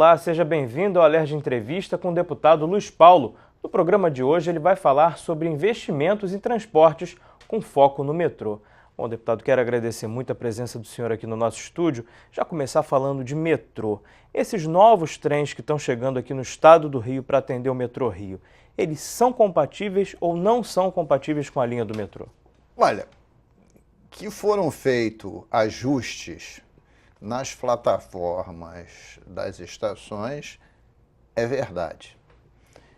Olá, seja bem-vindo ao Alerj Entrevista com o deputado Luiz Paulo. No programa de hoje ele vai falar sobre investimentos em transportes com foco no metrô. Bom, deputado, quero agradecer muito a presença do senhor aqui no nosso estúdio. Já começar falando de metrô. Esses novos trens que estão chegando aqui no estado do Rio para atender o metrô Rio, eles são compatíveis ou não são compatíveis com a linha do metrô? Olha, que foram feitos ajustes nas plataformas das estações é verdade.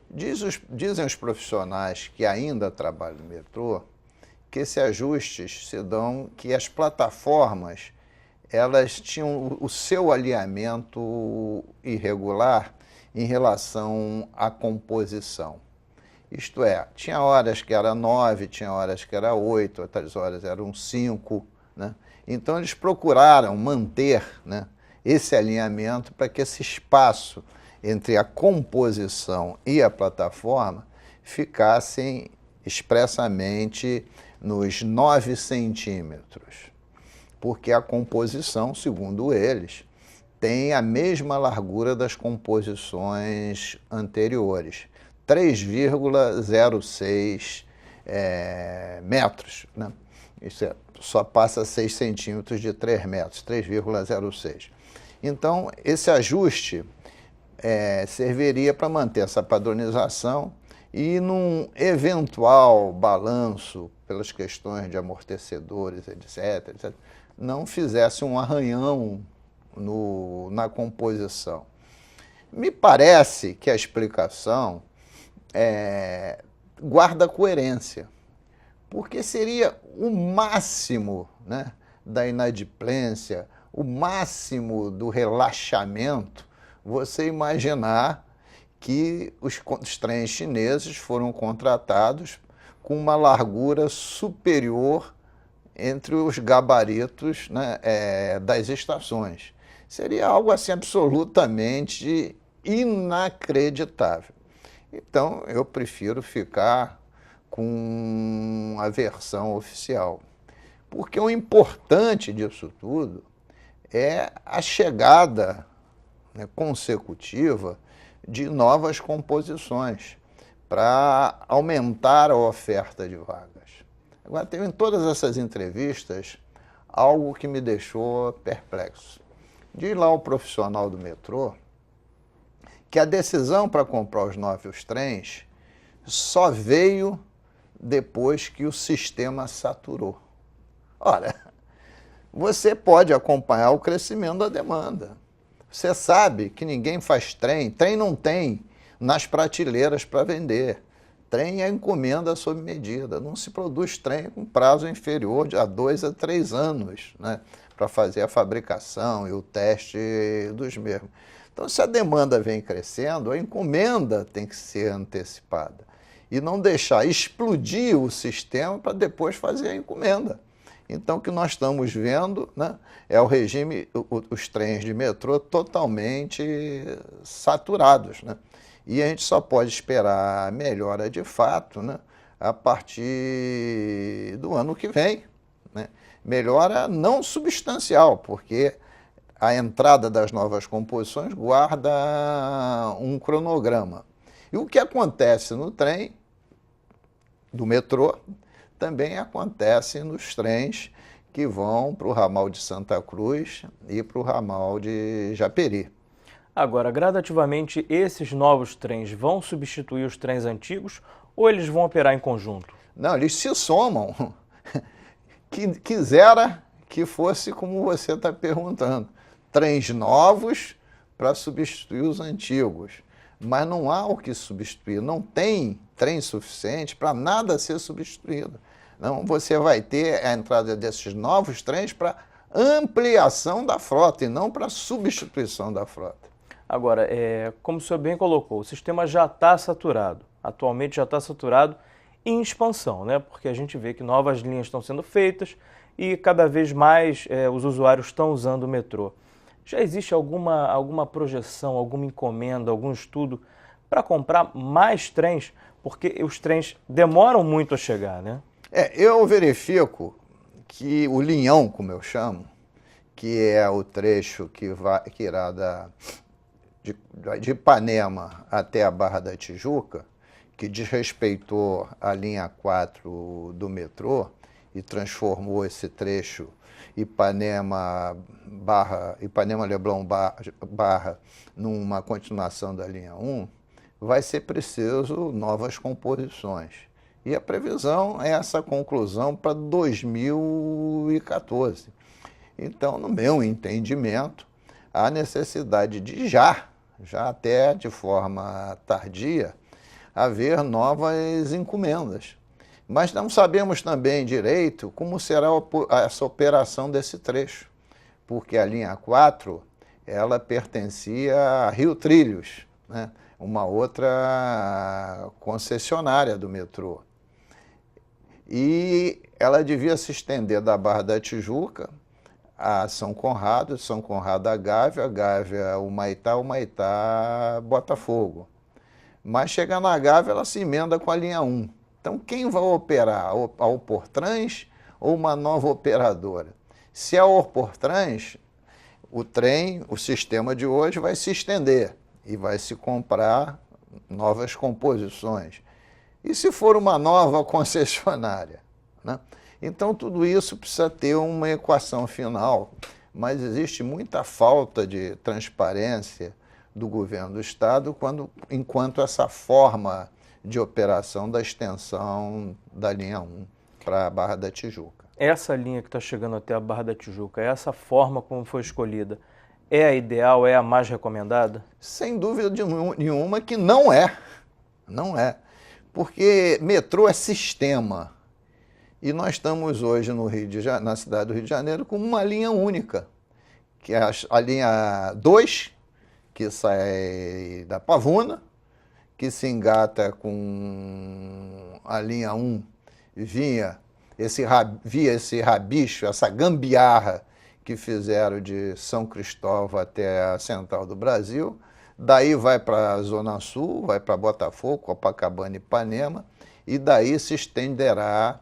Dizem os profissionais que ainda trabalham no metrô que esses ajustes se dão que as plataformas elas tinham o seu alinhamento irregular em relação à composição. Isto é, tinha horas que era 9, tinha horas que era 8, outras horas eram 5, né? Então eles procuraram manter, né, esse alinhamento para que esse espaço entre a composição e a plataforma ficassem expressamente nos 9 centímetros. Porque a composição, segundo eles, tem a mesma largura das composições anteriores, 3,06 metros, né? Isso só passa 6 centímetros de 3 metros, 3,06. Então, esse ajuste serviria para manter essa padronização e num eventual balanço pelas questões de amortecedores, etc., não fizesse um arranhão na composição. Me parece que a explicação guarda coerência, porque seria o máximo, né, da inadimplência, o máximo do relaxamento, você imaginar que os trens chineses foram contratados com uma largura superior entre os gabaritos, né, das estações. Seria algo assim absolutamente inacreditável. Então, eu prefiro ficar com a versão oficial. Porque o importante disso tudo é a chegada, né, consecutiva de novas composições para aumentar a oferta de vagas. Agora, teve em todas essas entrevistas algo que me deixou perplexo. Diz lá o profissional do metrô que a decisão para comprar os novos trens só veio depois que o sistema saturou. Ora, você pode acompanhar o crescimento da demanda. Você sabe que ninguém faz trem não tem nas prateleiras para vender. Trem é encomenda sob medida, não se produz trem com prazo inferior a 2 a 3 anos, né, para fazer a fabricação e o teste dos mesmos. Então, se a demanda vem crescendo, a encomenda tem que ser antecipada e não deixar explodir o sistema para depois fazer a encomenda. Então, o que nós estamos vendo, né, é o regime, os trens de metrô totalmente saturados, né? E a gente só pode esperar melhora de fato, né, a partir do ano que vem, né? Melhora não substancial, porque a entrada das novas composições guarda um cronograma. E o que acontece no trem do metrô também acontece nos trens que vão para o ramal de Santa Cruz e para o ramal de Japeri. Agora, gradativamente, esses novos trens vão substituir os trens antigos ou eles vão operar em conjunto? Não, eles se somam. Quisera que fosse como você está perguntando. Trens novos para substituir os antigos. Mas não há o que substituir, não tem trem suficiente para nada ser substituído. Não, você vai ter a entrada desses novos trens para ampliação da frota e não para substituição da frota. Agora, como o senhor bem colocou, o sistema já está saturado, atualmente já está saturado em expansão, né? Porque a gente vê que novas linhas estão sendo feitas e cada vez mais os usuários estão usando o metrô. Já existe alguma projeção, alguma encomenda, algum estudo para comprar mais trens? Porque os trens demoram muito a chegar, né? Eu verifico que o linhão, como eu chamo, que é o trecho que irá de Ipanema até a Barra da Tijuca, que desrespeitou a linha 4 do metrô e transformou esse trecho Ipanema-Leblon Barra numa continuação da linha 1, vai ser preciso novas composições. E a previsão é essa conclusão para 2014. Então, no meu entendimento, há necessidade de já até de forma tardia, haver novas encomendas. Mas não sabemos também direito como será essa operação desse trecho, porque a linha 4, ela pertencia a Rio Trilhos, né? Uma outra concessionária do metrô. E ela devia se estender da Barra da Tijuca a São Conrado, São Conrado a Gávea, Humaitá, Botafogo. Mas chegando na Gávea, ela se emenda com a linha 1. Então, quem vai operar? A Orportrans ou uma nova operadora? Se é a Orportrans, o trem, o sistema de hoje vai se estender e vai se comprar novas composições. E se for uma nova concessionária, né? Então, tudo isso precisa ter uma equação final, mas existe muita falta de transparência do governo do Estado enquanto essa forma de operação da extensão da linha 1 para a Barra da Tijuca. Essa linha que está chegando até a Barra da Tijuca, essa forma como foi escolhida, é a ideal, é a mais recomendada? Sem dúvida nenhuma que não é. Não é. Porque metrô é sistema. E nós estamos hoje na cidade do Rio de Janeiro com uma linha única, que é a linha 2, que sai da Pavuna, que se engata com a linha 1 via esse rabicho, essa gambiarra que fizeram de São Cristóvão até a Central do Brasil. Daí vai para a Zona Sul, vai para Botafogo, Copacabana e Ipanema, e daí se estenderá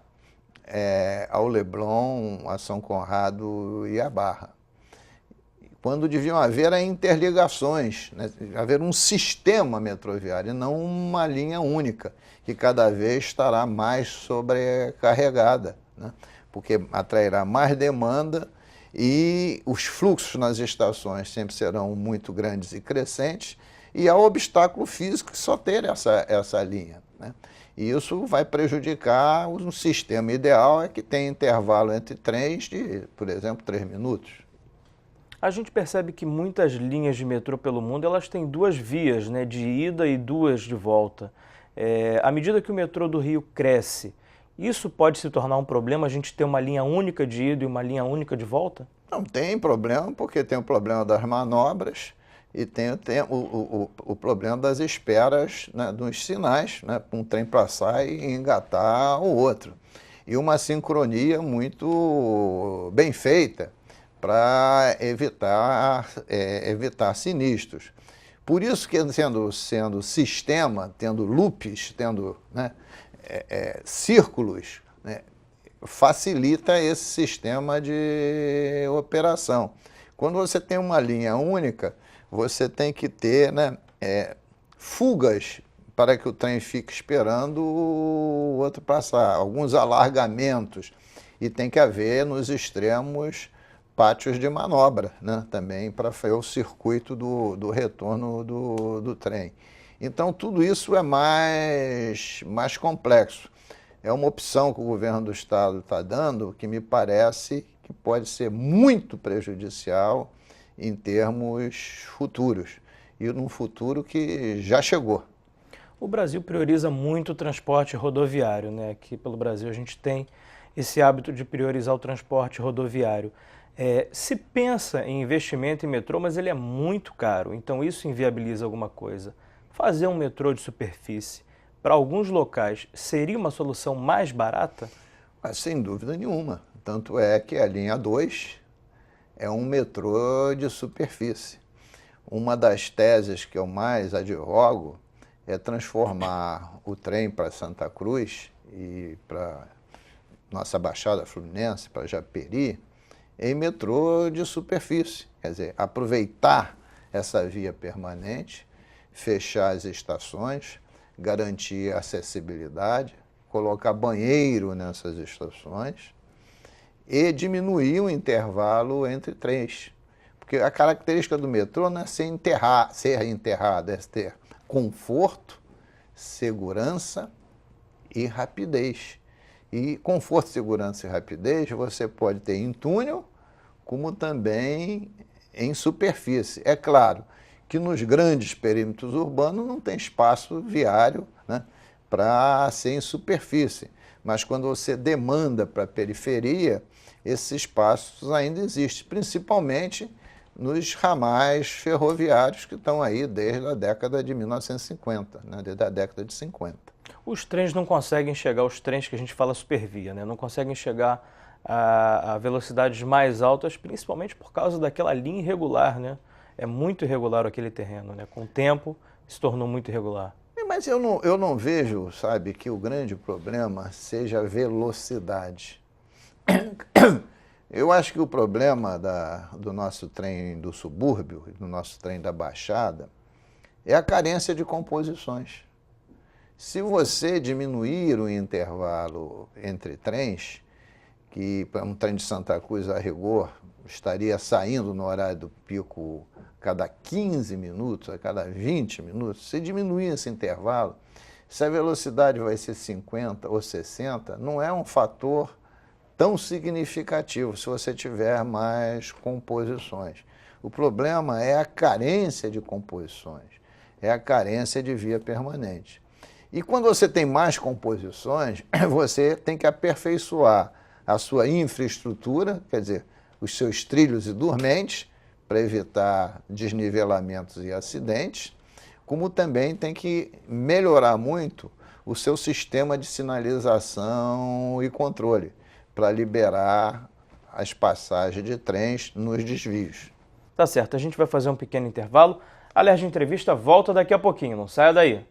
ao Leblon, a São Conrado e a Barra. Quando deviam haver interligações, né? Haver um sistema metroviário e não uma linha única, que cada vez estará mais sobrecarregada, né? Porque atrairá mais demanda e os fluxos nas estações sempre serão muito grandes e crescentes, e há obstáculo físico que só ter essa linha, né? E isso vai prejudicar um sistema ideal, é que tem intervalo entre trens de, por exemplo, 3 minutos. A gente percebe que muitas linhas de metrô pelo mundo, elas têm 2 vias, né, de ida e 2 de volta. À medida que o metrô do Rio cresce, isso pode se tornar um problema, a gente ter uma linha única de ida e uma linha única de volta? Não tem problema, porque tem o problema das manobras e tem o problema das esperas, né, dos sinais, né, para um trem passar e engatar o outro. E uma sincronia muito bem feita para evitar sinistros. Por isso que, sendo sistema, tendo loops, tendo, né, círculos, né, facilita esse sistema de operação. Quando você tem uma linha única, você tem que ter, né, fugas para que o trem fique esperando o outro passar, alguns alargamentos, e tem que haver nos extremos pátios de manobra, né, também para fazer o circuito do retorno do trem. Então, tudo isso é mais complexo. É uma opção que o governo do Estado está dando que me parece que pode ser muito prejudicial em termos futuros, e num futuro que já chegou. O Brasil prioriza muito o transporte rodoviário, né? Aqui pelo Brasil a gente tem esse hábito de priorizar o transporte rodoviário. Se pensa em investimento em metrô, mas ele é muito caro, então isso inviabiliza alguma coisa. Fazer um metrô de superfície, para alguns locais, seria uma solução mais barata? Mas, sem dúvida nenhuma. Tanto é que a linha 2 é um metrô de superfície. Uma das teses que eu mais advogo é transformar o trem para Santa Cruz e para nossa Baixada Fluminense, para Japeri, em metrô de superfície. Quer dizer, aproveitar essa via permanente, fechar as estações, garantir acessibilidade, colocar banheiro nessas estações e diminuir o intervalo entre trens. Porque a característica do metrô não é ser enterrado, é ter conforto, segurança e rapidez. E conforto, segurança e rapidez você pode ter em túnel, como também em superfície. É claro que nos grandes perímetros urbanos não tem espaço viário, né, para ser em superfície. Mas quando você demanda para a periferia, esses espaços ainda existem, principalmente nos ramais ferroviários que estão aí desde a década de 1950, né, desde a década de 50. Os trens não conseguem chegar, os trens que a gente fala supervia, né, não conseguem chegar a velocidades mais altas, principalmente por causa daquela linha irregular, né? É muito irregular aquele terreno, né? Com o tempo se tornou muito irregular. Mas eu não vejo, sabe, que o grande problema seja a velocidade. Eu acho que o problema do nosso trem do subúrbio, do nosso trem da Baixada, é a carência de composições. Se você diminuir o intervalo entre trens, que um trem de Santa Cruz, a rigor, estaria saindo no horário do pico a cada 15 minutos, a cada 20 minutos, se diminuir esse intervalo, se a velocidade vai ser 50 ou 60, não é um fator tão significativo se você tiver mais composições. O problema é a carência de composições, é a carência de via permanente. E quando você tem mais composições, você tem que aperfeiçoar a sua infraestrutura, quer dizer, os seus trilhos e dormentes, para evitar desnivelamentos e acidentes, como também tem que melhorar muito o seu sistema de sinalização e controle, para liberar as passagens de trens nos desvios. Tá certo, a gente vai fazer um pequeno intervalo. A Alerj Entrevista volta daqui a pouquinho, não saia daí.